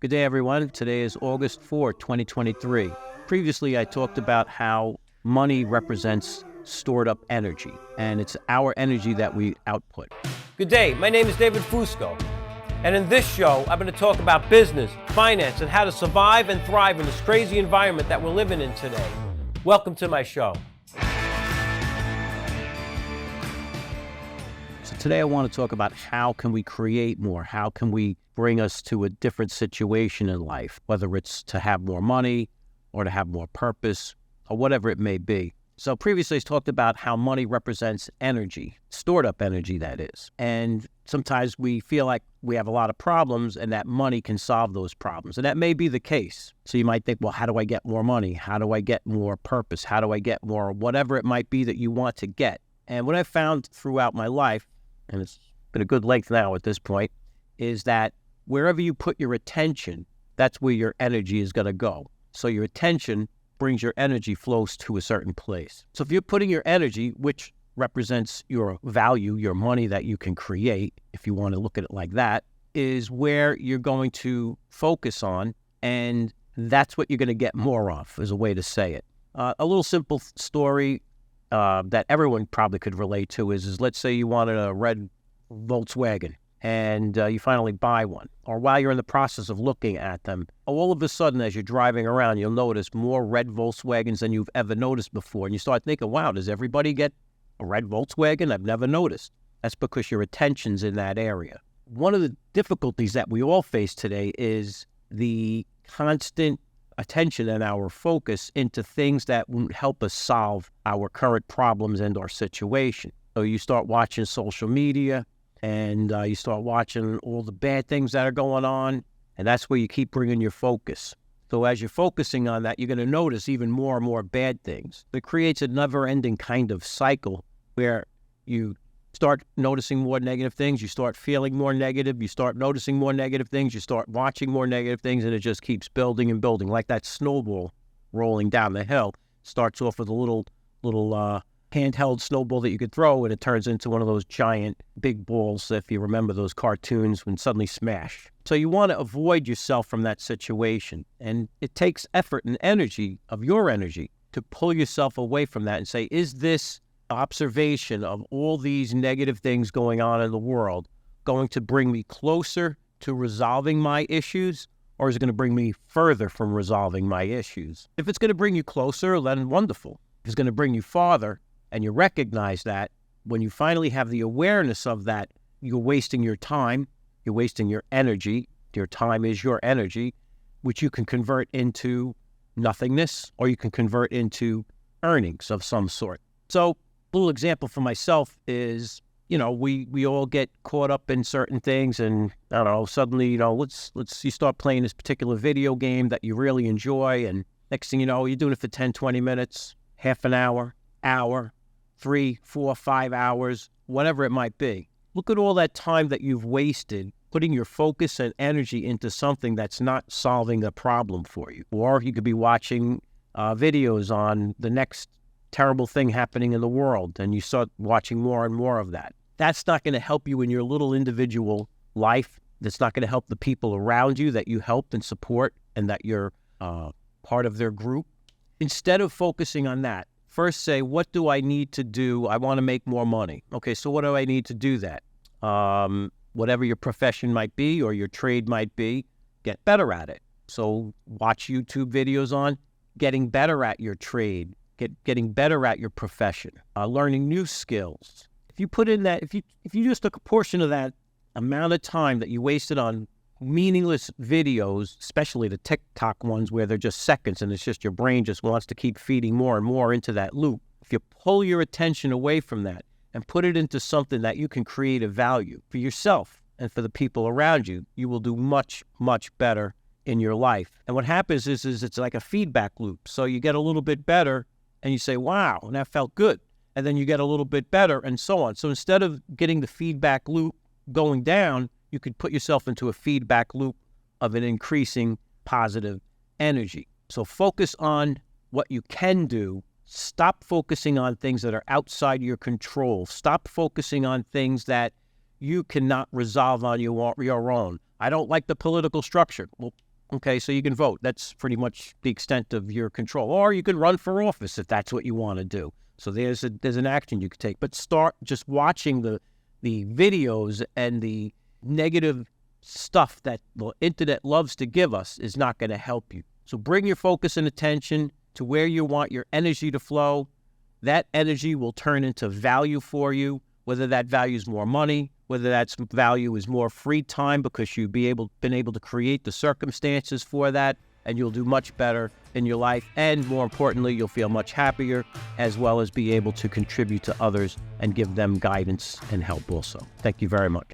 Good day, everyone. Today is August 4th, 2023. Previously, I talked about how money represents stored up energy, and it's our energy that we output. Good day. My name is David Fusco, and in this show, I'm going to talk about business, finance, and how to survive and thrive in this crazy environment that we're living in today. Welcome to my show. So today I want to talk about how can we create more? How can we bring us to a different situation in life, whether it's to have more money or to have more purpose or whatever it may be. So previously I talked about how money represents energy, stored up energy that is. And sometimes we feel like we have a lot of problems and that money can solve those problems. And that may be the case. So you might think, well, how do I get more money? How do I get more purpose? How do I get more, whatever it might be that you want to get? And what I've found throughout my life, and it's been a good length now at this point, is that wherever you put your attention, that's where your energy is going to go. So your attention brings your energy flows to a certain place. So if you're putting your energy, which represents your value, your money that you can create, if you want to look at it like that, is where you're going to focus on, and that's what you're going to get more of, is a way to say it. A little simple story that everyone probably could relate to is let's say you wanted a red Volkswagen, and you finally buy one. Or while you're in the process of looking at them, all of a sudden as you're driving around, you'll notice more red Volkswagens than you've ever noticed before. And you start thinking, wow, does everybody get a red Volkswagen? I've never noticed. That's because your attention's in that area. One of the difficulties that we all face today is the constant attention and our focus into things that won't help us solve our current problems and our situation. So you start watching social media, and you start watching all the bad things that are going on, and that's where you keep bringing your focus. So as you're focusing on that, you're going to notice even more and more bad things. It creates a never-ending kind of cycle where you start noticing more negative things, you start feeling more negative, you start noticing more negative things, you start watching more negative things, and it just keeps building and building, like that snowball rolling down the hill. Starts off with a little handheld snowball that you could throw, and it turns into one of those giant big balls, if you remember those cartoons, when suddenly smash. So you want to avoid yourself from that situation. And it takes effort and energy of your energy to pull yourself away from that and say, is this observation of all these negative things going on in the world going to bring me closer to resolving my issues, or is it going to bring me further from resolving my issues? If it's going to bring you closer, then wonderful. If it's going to bring you farther, and you recognize that, when you finally have the awareness of that, you're wasting your time, you're wasting your energy. Your time is your energy, which you can convert into nothingness, or you can convert into earnings of some sort. So a little example for myself is, we all get caught up in certain things, and I don't know, suddenly, you start playing this particular video game that you really enjoy, and next thing you know, you're doing it for 10, 20 minutes, half an hour, 3, 4, 5 hours, whatever it might be. Look at all that time that you've wasted putting your focus and energy into something that's not solving a problem for you. Or you could be watching videos on the next terrible thing happening in the world, and you start watching more and more of that. That's not going to help you in your little individual life. That's not going to help the people around you that you help and support and that you're part of their group. Instead of focusing on that, first say, what do I need to do? I want to make more money. Okay, so what do I need to do that? Whatever your profession might be or your trade might be, get better at it. So watch YouTube videos on getting better at your trade, getting better at your profession, learning new skills. If you put in that, if you just took a portion of that amount of time that you wasted on meaningless videos, especially the TikTok ones where they're just seconds and it's just your brain just wants to keep feeding more and more into that loop. If you pull your attention away from that and put it into something that you can create a value for yourself and for the people around you, you will do much, much better in your life. And what happens is it's like a feedback loop. So you get a little bit better and you say, wow, and that felt good. And then you get a little bit better and so on. So instead of getting the feedback loop going down, you could put yourself into a feedback loop of an increasing positive energy. So focus on what you can do. Stop focusing on things that are outside your control. Stop focusing on things that you cannot resolve on your own. I don't like the political structure. Well, Okay, so you can vote. That's pretty much the extent of your control. Or you can run for office if that's what you want to do. So there's an action you could take. But start just watching the videos and the negative stuff that the internet loves to give us is not going to help you. So bring your focus and attention to where you want your energy to flow. That energy will turn into value for you, whether that value is more money, whether that value is more free time because you've been able to create the circumstances for that, and you'll do much better in your life. And more importantly, you'll feel much happier, as well as be able to contribute to others and give them guidance and help also. Thank you very much.